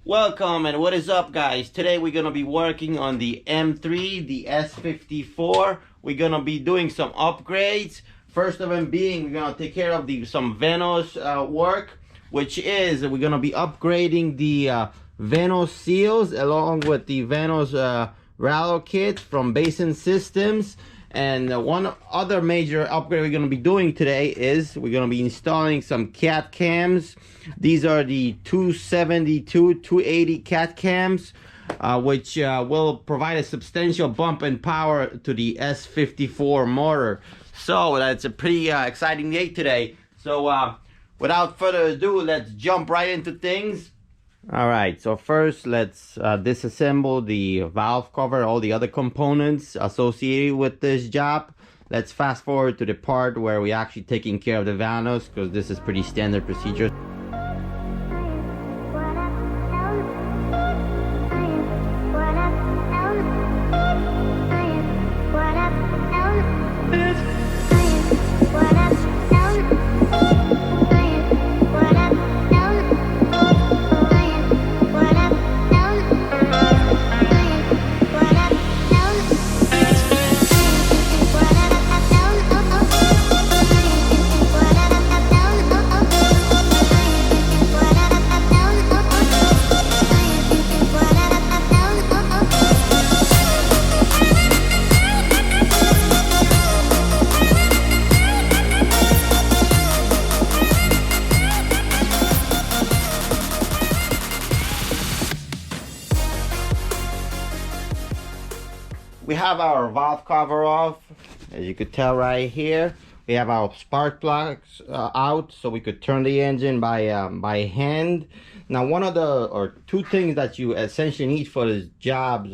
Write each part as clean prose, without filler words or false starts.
Welcome and what is up, guys? Today we're gonna be working on the M3, the S54. We're gonna be doing some upgrades. First of them being, we're gonna take care of some Vanos work, which is we're gonna be upgrading the Vanos seals along with the Vanos Rattle kit from Beisan Systems. And one other major upgrade we're going to be doing today is we're going to be installing some cat cams. These are the 272, 280 cat cams, which will provide a substantial bump in power to the S54 motor. So that's a pretty exciting day today. So without further ado, let's jump right into things. All right, so first let's disassemble the valve cover, all the other components associated with this job. Let's fast forward to the part where we're actually taking care of the Vanos, because this is pretty standard procedure. We have our valve cover off, as you could tell right here. We have our spark plugs out, so we could turn the engine by hand. Now, one of the two things that you essentially need for this job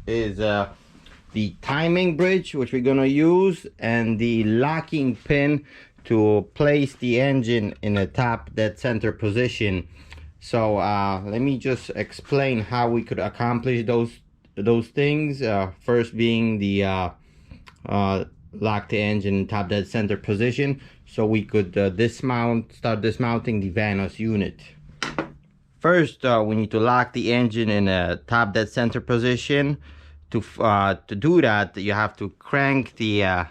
is the timing bridge, which we're gonna use, and the locking pin to place the engine in the top dead center position. So let me just explain how we could accomplish those things. First being the lock the engine in top dead center position, so we could start dismounting the Vanos unit. First, we need to lock the engine in a top dead center position. To do that, you have to crank the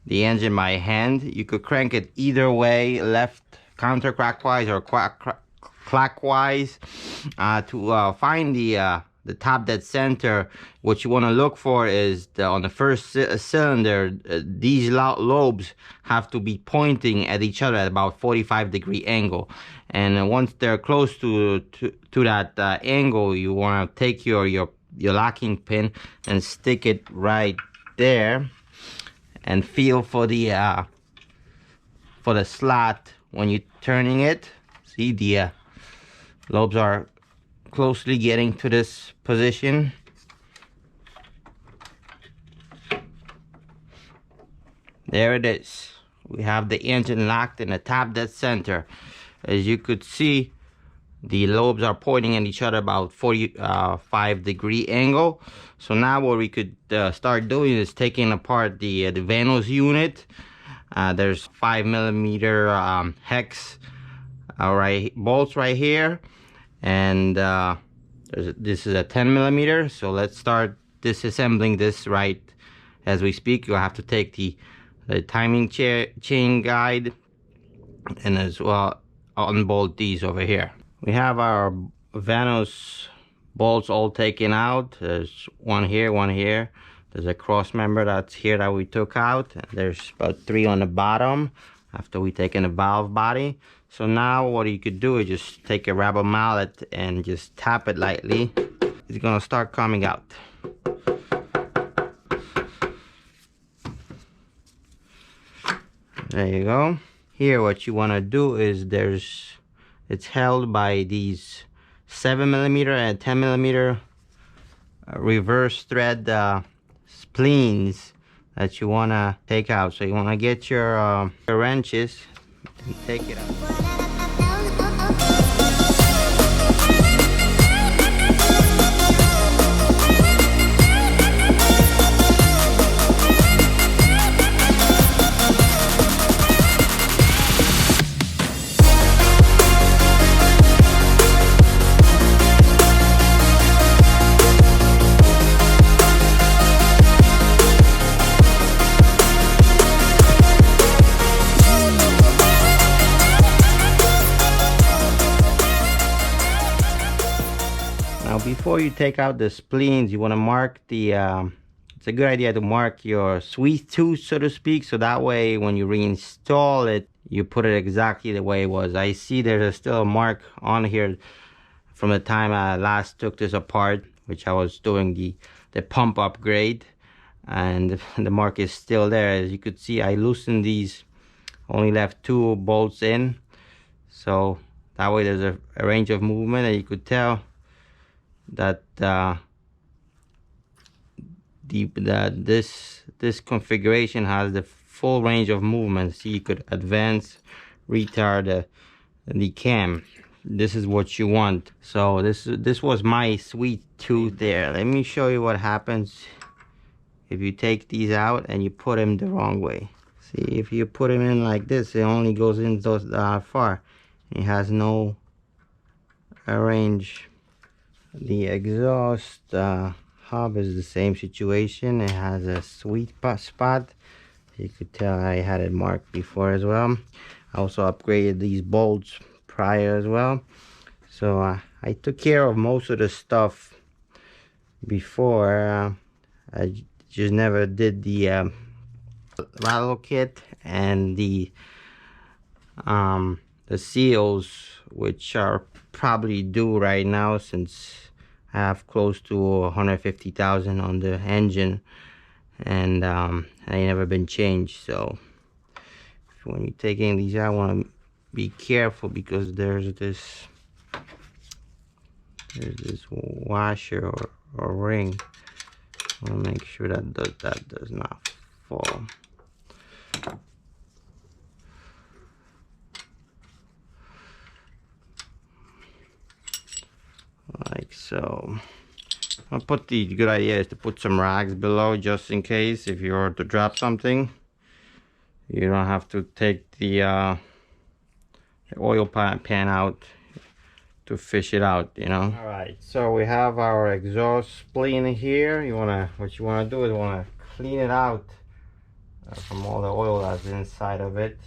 engine by hand. You could crank it either way, left counterclockwise or clockwise. To find the top dead center, what you want to look for is on the first cylinder, these lobes have to be pointing at each other at about 45-degree angle. And once they're close to that angle, you want to take your locking pin and stick it right there and feel for the slot when you're turning it. See, the lobes are closely getting to this position. There it is. We have the engine locked in the top dead center. As you could see, the lobes are pointing at each other about 45-degree angle. So now what we could start doing is taking apart the Vanos unit. There's 5mm hex bolts right here. And this is a 10mm, so let's start disassembling this right as we speak. You'll have to take the timing chain guide and as well unbolt these over here. We have our Vanos bolts all taken out. There's one here, one here. There's a cross member that's here that we took out. There's about 3 on the bottom after we taken the valve body. So now what you could do is just take a rubber mallet and just tap it lightly. It's gonna start coming out. There you go. Here what you wanna do is it's held by these 7mm and 10mm reverse thread spleens that you wanna take out. So you wanna get your wrenches and take it out. Now before you take out the spleens, you want to mark the it's a good idea to mark your sweet tooth, so to speak, so that way when you reinstall it, you put it exactly the way it was. I see there's still a mark on here from the time I last took this apart, which I was doing the pump upgrade, and the mark is still there. As you could see, I loosened these, only left 2 bolts in, so that way there's a range of movement, and you could tell that this configuration has the full range of movement. See, you could advance, retard the cam. This is what you want. So this was my sweet tooth there. Let me show you what happens if you take these out and you put them the wrong way. See, if you put them in like this, it only goes in those far. It has no range. The exhaust hub is the same situation. It has a sweet spot. You could tell I had it marked before as well. I also upgraded these bolts prior as well. So I took care of most of the stuff before. I just never did the rattle kit and the seals, which are probably due right now since I have close to 150,000 on the engine, and they never been changed. So when you're taking these out, I want to be careful because there's this washer or ring. I want to make sure that does not fall. Like so. I'll put the good idea is to put some rags below just in case if you were to drop something. You don't have to take the oil pan out to fish it out, you know. All right, so we have our exhaust spleen here. What you wanna do is clean it out from all the oil that's inside of it.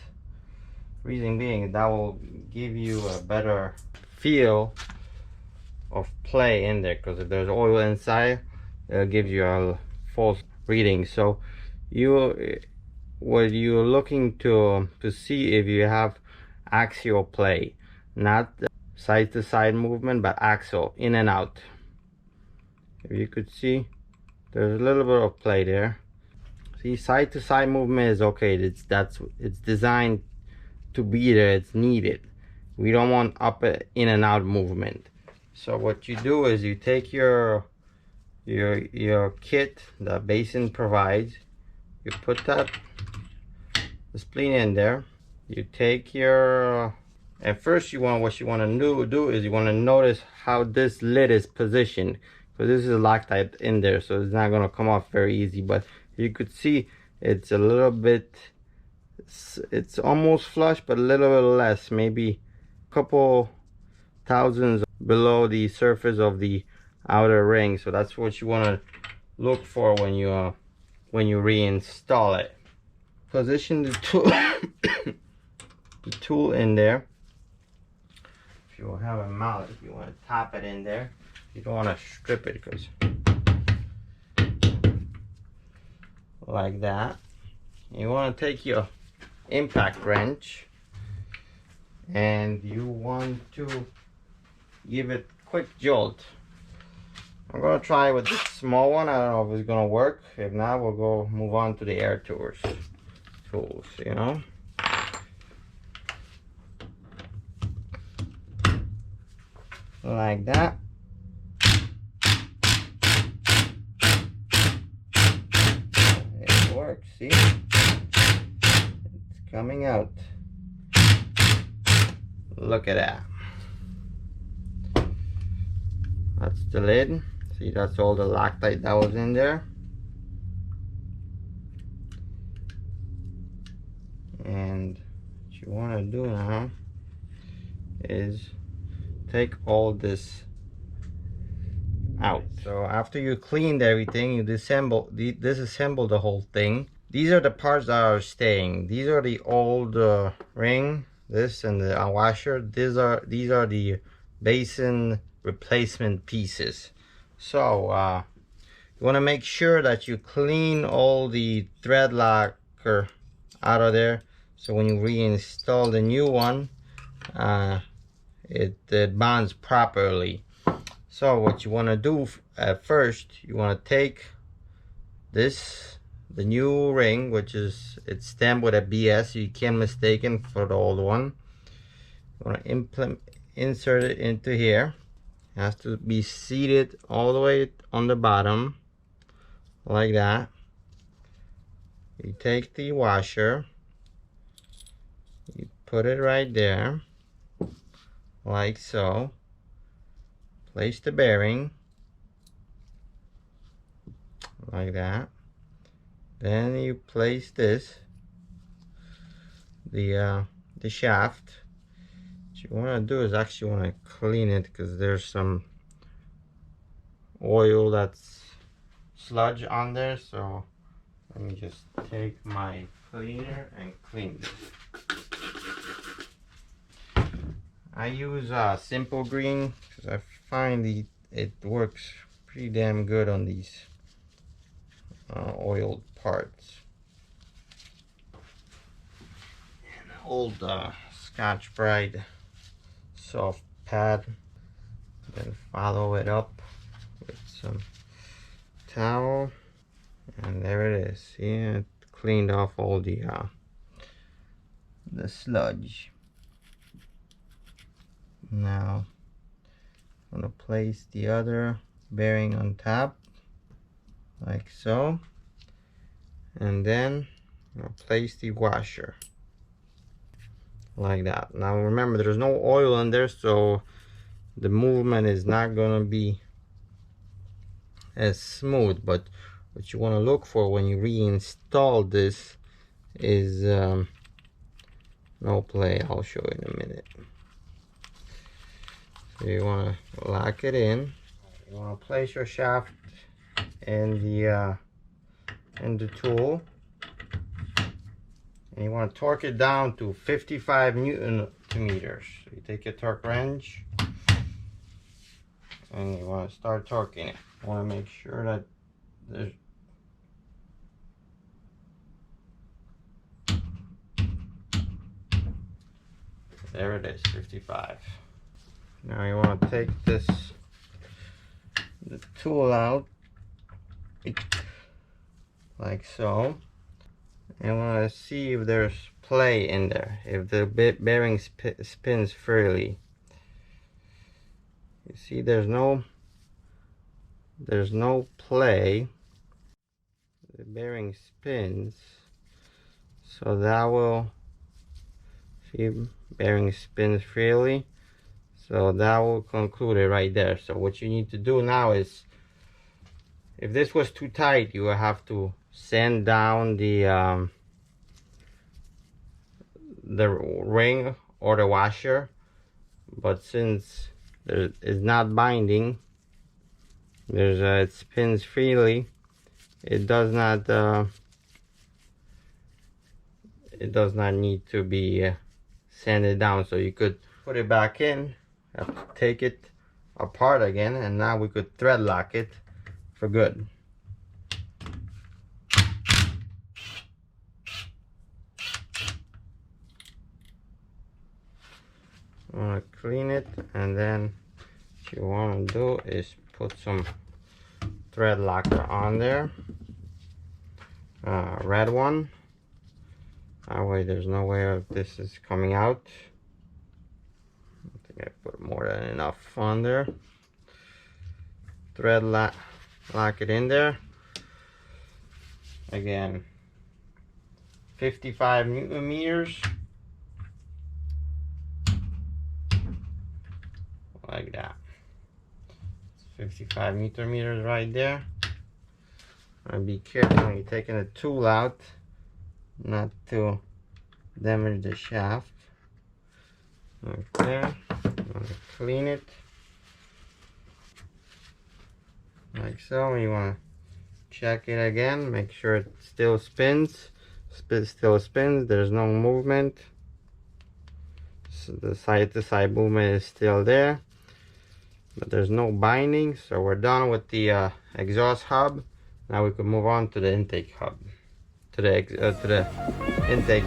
Reason being, that will give you a better feel of play in there, because if there's oil inside, it'll give you a false reading. So what you're looking to see if you have axial play, not side to side movement, but axial, in and out. If you could see, there's a little bit of play there. See, side to side movement is okay. It's designed to be there. It's needed. We don't want up in and out movement. So what you do is you take your kit that Beisan provides, you put the spleen in there. You take your, at first what you want to do is you want to notice how this lid is positioned, because this is Loctite in there, so it's not going to come off very easy. But you could see it's a little bit, it's almost flush, but a little bit less, maybe a couple thousandths below the surface of the outer ring. So that's what you want to look for when you reinstall it. Position the tool the tool in there. If you have a mallet, you want to tap it in there. You don't want to strip it, because like that. You want to take your impact wrench and you want to give it a quick jolt. I'm gonna try with this small one. I don't know if it's gonna work. If not, we'll move on to the air tools, you know. Like that. It works, see? It's coming out. Look at that. That's the lid. See, that's all the Loctite that was in there. And what you want to do now is take all this out. So after you cleaned everything, you disassemble the whole thing. These are the parts that are staying. These are the old ring, this and the washer. These are the basin replacement pieces. So you want to make sure that you clean all the thread locker out of there, so when you reinstall the new one, it bonds properly. So what you want to do at first, you want to take this, the new ring, which is, it's stamped with a BS, so you can't mistake it for the old one. You want to insert it into here. It has to be seated all the way on the bottom, like that. You take the washer, you put it right there, like so. Place the bearing, like that. Then you place this, the shaft. What you want to do is actually want to clean it, because there's some oil that's sludge on there. So let me just take my cleaner and clean this. I use simple green because I find it works pretty damn good on these oiled parts. And old Scotch Brite soft pad. Then follow it up with some towel, and there it is. See, it cleaned off all the sludge. Now I'm gonna place the other bearing on top, like so, and then I'm gonna place the washer like that. Now remember, there's no oil in there, so the movement is not gonna be as smooth. But what you want to look for when you reinstall this is no play. I'll show you in a minute. So you want to lock it in. You want to place your shaft in the tool, and you want to torque it down to 55 Newton meters. So you take your torque wrench and you want to start torquing it. You want to make sure that there's there it is, 55. Now you want to take the tool out, like so, and you want to see if there's play in there, if the bearing spins freely. You see there's no play. The bearing spins, so that will, see, bearing spins freely. So that will conclude it right there. So what you need to do now is, if this was too tight, you will have to sand down the ring or the washer. But since there is not binding, it spins freely. It does not need to be sanded down. So you could put it back in, have to take it apart again, and now we could thread lock it for good. I want to clean it, and then what you want to do is put some thread locker on there, red one. That way there's no way this is coming out. I think I put more than enough on there. Thread lock it in there. Again, 55 Newton meters. Like that. 55 Newton meters right there. And be careful when you're taking the tool out not to damage the shaft. Okay, I'm gonna clean it like so. You want to check it again, make sure it still spins. Still spins, there's no movement. So the side to side movement is still there. but there's no binding, so we're done with the exhaust hub. Now we can move on to the intake hub, to the intake